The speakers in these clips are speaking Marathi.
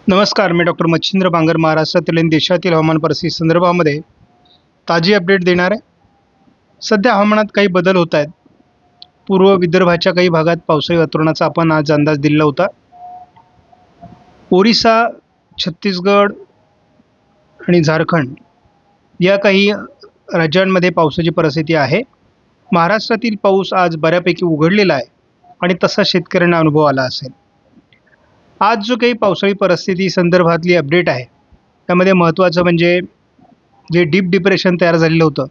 नमस्कार, मी डॉक्टर मच्छिंद्र बांगर महाराष्ट्रातील आणि देशातील हवामान परिस्थिती संदर्भामध्ये ताजी अपडेट देणार आहे. सध्या हवामानात काही बदल होत आहेत. पूर्व विदर्भाच्या काही भागात पावसाळी वातावरणाचा आपण आज अंदाज दिला होता. ओरिसा, छत्तीसगड आणि झारखंड या काही राज्यांमध्ये पावसाची परिस्थिती आहे. महाराष्ट्रातील पाऊस आज बऱ्यापैकी उघडलेला आहे आणि तसा शेतकऱ्यांना अनुभव आला असेल. आज जो काही पावसाळी परिस्थिती संदर्भातली अपडेट आहे, त्यामध्ये महत्त्वाचं म्हणजे जे डीप डिप्रेशन तयार झालेलं होतं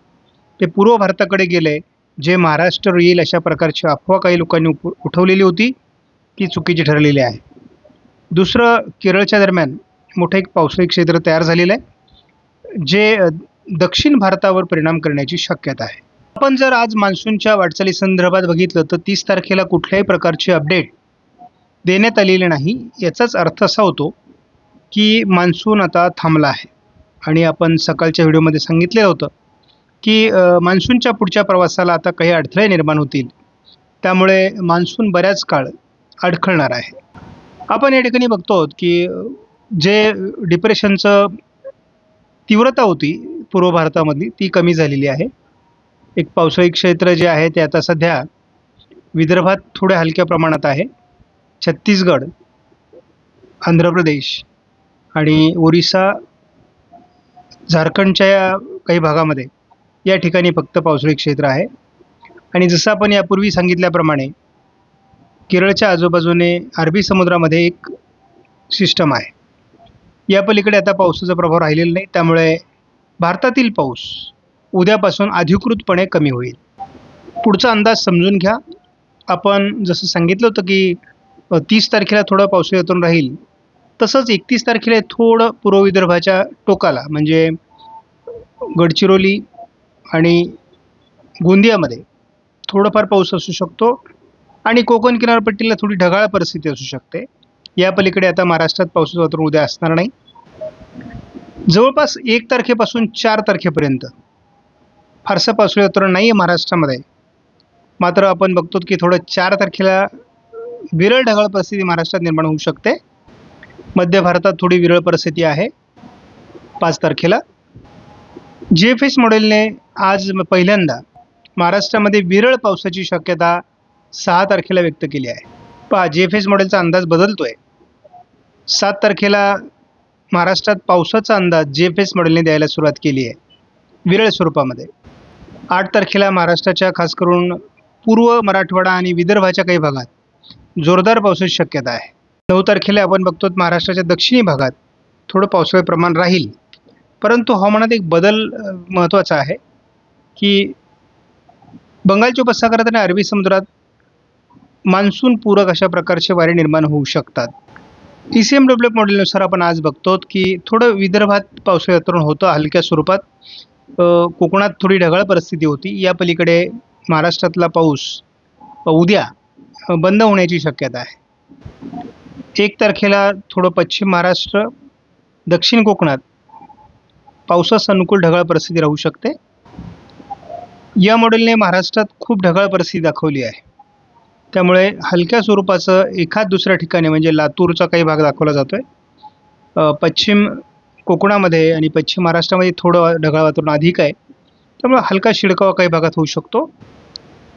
ते पूर्व भारताकडे गेले. जे महाराष्ट्र येईल अशा प्रकारची अफवा काही लोकांनी उठवलेली होती, ती चुकीची ठरलेली आहे. दुसरं, केरळच्या दरम्यान मोठं एक पावसाळी क्षेत्र तयार झालेलं आहे, जे दक्षिण भारतावर परिणाम करण्याची शक्यता आहे. आपण जर आज मान्सूनच्या वाटचाली संदर्भात बघितलं तर 30 तारखेला कुठल्याही प्रकारची अपडेट देण्यात आलेली नाही. याचाच अर्थ असा होतो की मान्सून आता थांबला आहे. आणि आपण सकाळच्या व्हिडिओमध्ये सांगितलेलं होतं की मान्सूनच्या पुढच्या प्रवासाला आता काही अडथळे निर्माण होतील, त्यामुळे मान्सून बऱ्याच काळ अडखळणार आहे. आपण या ठिकाणी बघतो आहोत की जे डिप्रेशनचं तीव्रता होती पूर्व भारतामधली ती कमी झालेली आहे. एक पावसाळी क्षेत्र जे आहे ते आता सध्या विदर्भात थोड्या हलक्या प्रमाणात आहे. छत्तीसगड, आंध्र प्रदेश आणि ओरिसा, झारखंडच्या काही भागामध्ये या ठिकाणी फक्त पावसाळी क्षेत्र आहे. आणि जसं आपण यापूर्वी सांगितल्याप्रमाणे केरळच्या आजूबाजूने अरबी समुद्रामध्ये एक सिस्टम आहे. या पलीकडे आता पावसाचा प्रभाव राहिलेला नाही, त्यामुळे भारतातील पाऊस उद्यापासून अधिकृतपणे कमी होईल. पुढचा अंदाज समजून घ्या. आपण जसं सांगितलं होतं की 30 तारखेला थोडं पावसाळी वातावरण राहील, तसंच 31 तारखेला थोडं पूर्व विदर्भाच्या टोकाला म्हणजे गडचिरोली आणि गोंदियामध्ये थोडंफार पाऊस असू शकतो आणि कोकण किनारपट्टीला थोडी ढगाळ परिस्थिती असू शकते. या पलीकडे आता महाराष्ट्रात पावसाचं वातावरण उद्या असणार नाही. जवळपास 1 तारखेपासून 4 तारखेपर्यंत फारसं पावसाळी वातावरण नाही आहे महाराष्ट्रामध्ये. मात्र आपण बघतो की थोडं 4 तारखेला विरळ ढगाळ परिस्थिती महाराष्ट्रात निर्माण होऊ शकते. मध्य भारतात थोडी विरळ परिस्थिती आहे 5 तारखेला. GFS मॉडेलने आज पहिल्यांदा महाराष्ट्रामध्ये विरळ पावसाची शक्यता 6 तारखेला व्यक्त केली आहे. पहा, GFS मॉडेलचा अंदाज बदलतोय. 7 तारखेला महाराष्ट्रात पावसाचा अंदाज GFS मॉडेलने द्यायला सुरुवात केली आहे विरळ स्वरूपामध्ये. 8 तारखेला महाराष्ट्राच्या खास करून पूर्व मराठवाडा आणि विदर्भाच्या काही भागात जोरदार पावसाची शक्यता आहे. 9 तारखेला आपण बघतो महाराष्ट्राच्या दक्षिणी भागात थोडं पावसाळी प्रमाण राहील. परंतु हवामानात एक बदल महत्त्वाचा आहे की बंगालच्या उपसागरात आणि अरबी समुद्रात मान्सून पूरक अशा प्रकारचे वारे निर्माण होऊ शकतात. TCMW मॉडेलनुसार आपण आज बघतो की थोडं विदर्भात पावसाळी वातावरण होतं हलक्या स्वरूपात. कोकणात थोडी ढगाळ परिस्थिती होती. या पलीकडे महाराष्ट्रातला पाऊस उद्या बंद होण्याची शक्यता आहे. 1 तारखेला थोडं पश्चिम महाराष्ट्र, दक्षिण कोकणात पावसास अनुकूल ढगाळ परिस्थिती राहू शकते. या मॉडेलने महाराष्ट्रात खूप ढगाळ परिस्थिती दाखवली आहे, त्यामुळे हलक्या स्वरूपाचं एखाद दुसऱ्या ठिकाणी म्हणजे लातूरचा काही भाग दाखवला जातोय. पश्चिम कोकणामध्ये आणि पश्चिम महाराष्ट्रामध्ये थोडं ढगाळ वातावरण अधिक आहे, त्यामुळे हलका शिडकावा काही भागात होऊ शकतो.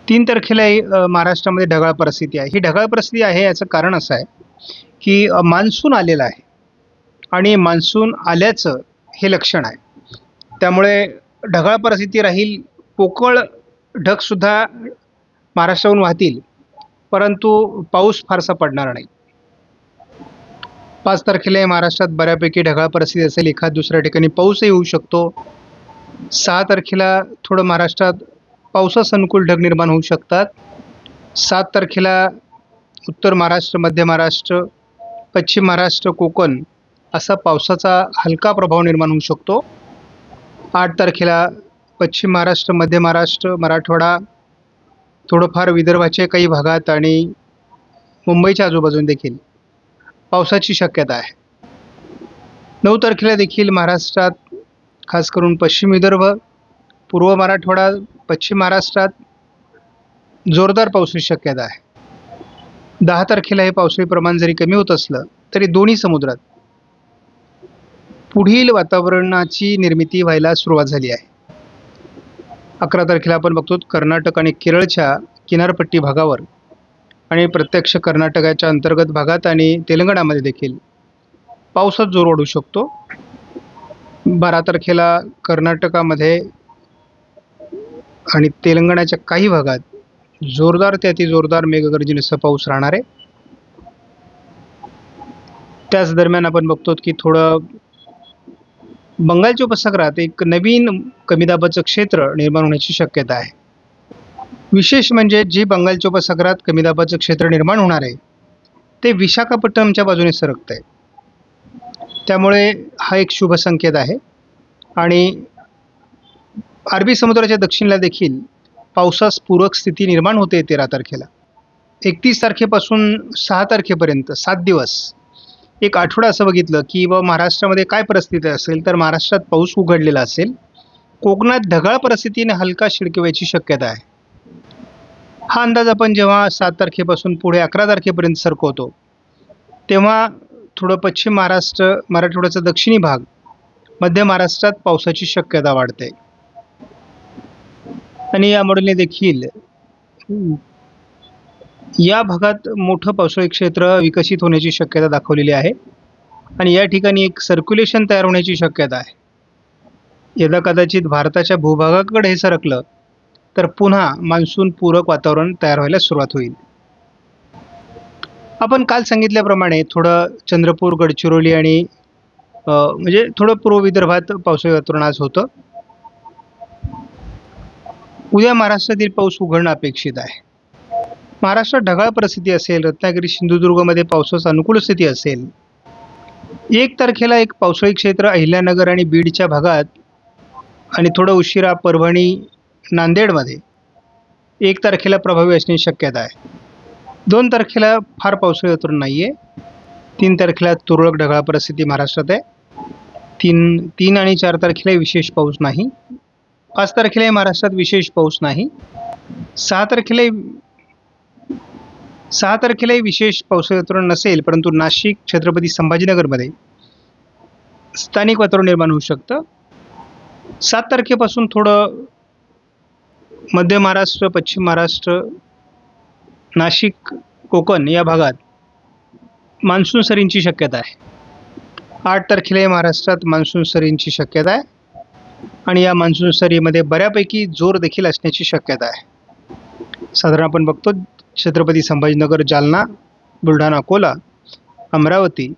3 तारखेलाही महाराष्ट्रामध्ये ढगाळ परिस्थिती आहे. ही ढगाळ परिस्थिती आहे याचं कारण असं आहे की मान्सून आलेला आहे आणि मान्सून आल्याचं हे लक्षण आहे. त्यामुळे ढगाळ परिस्थिती राहील. पोकळ ढगसुद्धा महाराष्ट्राहून वाहतील, परंतु पाऊस फारसा पडणार नाही. 5 तारखेला महाराष्ट्रात बऱ्यापैकी ढगाळ परिस्थिती असेल. एखाद दुसऱ्या ठिकाणी पाऊसही होऊ शकतो. 6 तारखेला थोडं महाराष्ट्रात पावसास अनुकूल ढग निर्माण होऊ शकतात. 7 तारखेला उत्तर महाराष्ट्र, मध्य महाराष्ट्र, पश्चिम महाराष्ट्र, कोकण असा पावसाचा हलका प्रभाव निर्माण होऊ शकतो. 8 तारखेला पश्चिम महाराष्ट्र, मध्य महाराष्ट्र, मराठवाडा, थोडंफार विदर्भाचे काही भागात आणि मुंबईच्या आजूबाजूने देखील पावसाची शक्यता आहे. 9 तारखेला देखील महाराष्ट्रात खास करून पश्चिम विदर्भ, पूर्व मराठवाडा, पश्चिम महाराष्ट्रात जोरदार पावसाची शक्यता आहे. 10 तारखेला हे पावसाळी प्रमाण जरी कमी होत असलं तरी दोन्ही समुद्रात पुढील वातावरणाची निर्मिती व्हायला सुरुवात झाली आहे. 11 तारखेला आपण बघतो कर्नाटक आणि केरळच्या किनारपट्टी भागावर आणि प्रत्यक्ष कर्नाटकाच्या अंतर्गत भागात आणि तेलंगणामध्ये देखील पावसात जोर वाढू शकतो. 12 तारखेला कर्नाटकामध्ये आणि तेलंगणाच्या काही भागात जोरदार ते अतिजोरदार मेघगर्जनेसह पाऊस राहणार आहे. त्याच दरम्यान आपण बघतो की थोडं बंगालच्या उपसागरात एक नवीन कमी दाबाचं क्षेत्र निर्माण होण्याची शक्यता आहे. विशेष म्हणजे जे बंगालच्या उपसागरात कमी दाबाचं क्षेत्र निर्माण होणार आहे ते विशाखापट्टणमच्या बाजूने सरकत आहे. त्यामुळे हा एक शुभ संकेत आहे आणि अरबी समुद्राच्या दक्षिणेला देखील पावसास पूरक स्थिती निर्माण होते. 13 तारखेला 31 तारखेपासून 6 तारखेपर्यंत 7 दिवस एक आठवडा असं बघितलं की महाराष्ट्रामध्ये काय परिस्थिती असेल तर महाराष्ट्रात पाऊस उघडलेला असेल. कोकणात ढगाळ परिस्थितीने हलका शिडके व्हायची शक्यता आहे. हा अंदाज आपण जेव्हा 7 तारखेपासून पुढे 11 तारखेपर्यंत सरकवतो तेव्हा थोडं पश्चिम महाराष्ट्र, मराठवाड्याचा दक्षिणी भाग, मध्य महाराष्ट्रात पावसाची शक्यता वाढते आणि या मॉडेलने देखील या भागात मोठं पावसाळी क्षेत्र विकसित होण्याची शक्यता दाखवलेली आहे आणि या ठिकाणी एक सर्क्युलेशन तयार होण्याची शक्यता आहे. यदा कदाचित भारताच्या भूभागाकडे हे सरकलं तर पुन्हा मान्सून पूरक वातावरण तयार व्हायला सुरुवात होईल. आपण काल सांगितल्याप्रमाणे थोडं चंद्रपूर, गडचिरोली आणि म्हणजे थोडं पूर्व विदर्भात पावसाळी वातावरण आज होतं. उद्या महाराष्ट्रातील पाऊस उघडणं अपेक्षित आहे. महाराष्ट्रात ढगाळ परिस्थिती असेल, रत्नागिरी, सिंधुदुर्गमध्ये पावसाची अनुकूल स्थिती असेल. 1 तारखेला एक पावसाळी क्षेत्र अहिल्यानगर आणि बीडच्या भागात आणि थोडं उशिरा परभणी, नांदेडमध्ये 1 तारखेला प्रभावी असण्याची शक्यता आहे. 2 तारखेला फार पावसाळी वातावरण नाही आहे. 3 तारखेला तुरळक ढगाळ परिस्थिती महाराष्ट्रात आहे. 3 आणि 4 तारखेला विशेष पाऊस नाही. 5 तारखेला महाराष्ट्रात विशेष पाऊस नाही. 6 तारखेलाही विशेष पावसाळी वातावरण नसेल, परंतु नाशिक, छत्रपती संभाजीनगरमध्ये स्थानिक वातावरण निर्माण होऊ शकतं. 7 तारखेपासून थोडं मध्य महाराष्ट्र, पश्चिम महाराष्ट्र, नाशिक, कोकण या भागात मान्सून सरींची शक्यता आहे. 8 तारखेला महाराष्ट्रात मान्सून सरींची शक्यता आहे आणि या मान्सून सरीमध्ये बऱ्यापैकी जोर देखील असण्याची शक्यता आहे. साधारण आपण बघतो छत्रपती संभाजीनगर, जालना, बुलढाणा, अकोला, अमरावती,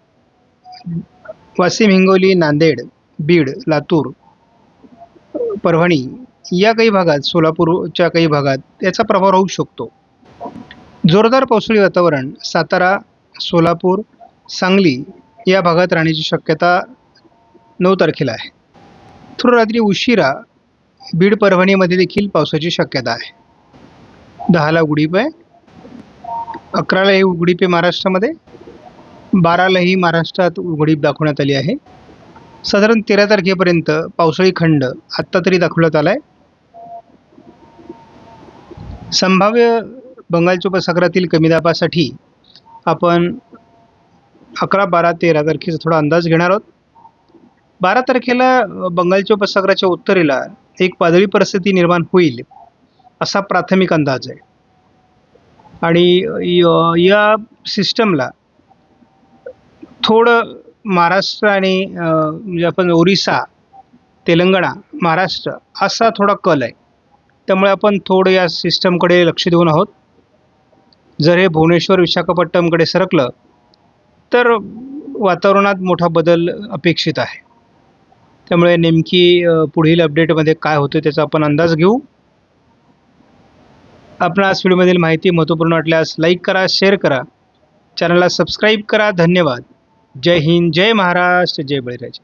वाशिम, हिंगोली, नांदेड, बीड, लातूर, परभणी या काही भागात, सोलापूरच्या काही भागात याचा प्रभाव राहू शकतो. जोरदार पावसाळी वातावरण सातारा, सोलापूर, सांगली या भागात राहण्याची शक्यता 9 तारखेला आहे. थोडं रात्री उशिरा बीड, परभणीमध्ये देखील पावसाची शक्यता आहे. 10ला उघडीप आहे, 11लाही उघडीप आहे महाराष्ट्रामध्ये, 12लाही महाराष्ट्रात उघडीप दाखवण्यात आली आहे. साधारण 13 तारखेपर्यंत पावसाळी खंड आत्ता तरी दाखवण्यात आला आहे. संभाव्य बंगालच्या उपसागरातील कमी दाबासाठी आपण 11, 12, 13 तारखेचा थोडा अंदाज घेणार आहोत. 12 तारखेला बंगालच्या उपसागराच्या उत्तरेला एक वादळी परिस्थिती निर्माण होईल असा प्राथमिक अंदाज आहे आणि या सिस्टमला थोडं महाराष्ट्र आणि म्हणजे आपण ओरिसा, तेलंगणा, महाराष्ट्र असा थोडा कल आहे. त्यामुळे आपण थोडं या सिस्टमकडे लक्ष देऊन आहोत. जर हे भुवनेश्वर, विशाखापट्टणमकडे सरकलं तर वातावरणात मोठा बदल अपेक्षित आहे. त्यामुळे नेमकी पुढील अपडेटमध्ये काय होतं त्याचा आपण अंदाज घेऊ. आपणास व्हिडिओमधील माहिती महत्त्वपूर्ण वाटल्यास लाईक करा, शेअर करा, चॅनलला सबस्क्राईब करा. धन्यवाद. जय हिंद, जय महाराष्ट्र, जय बळीराजा.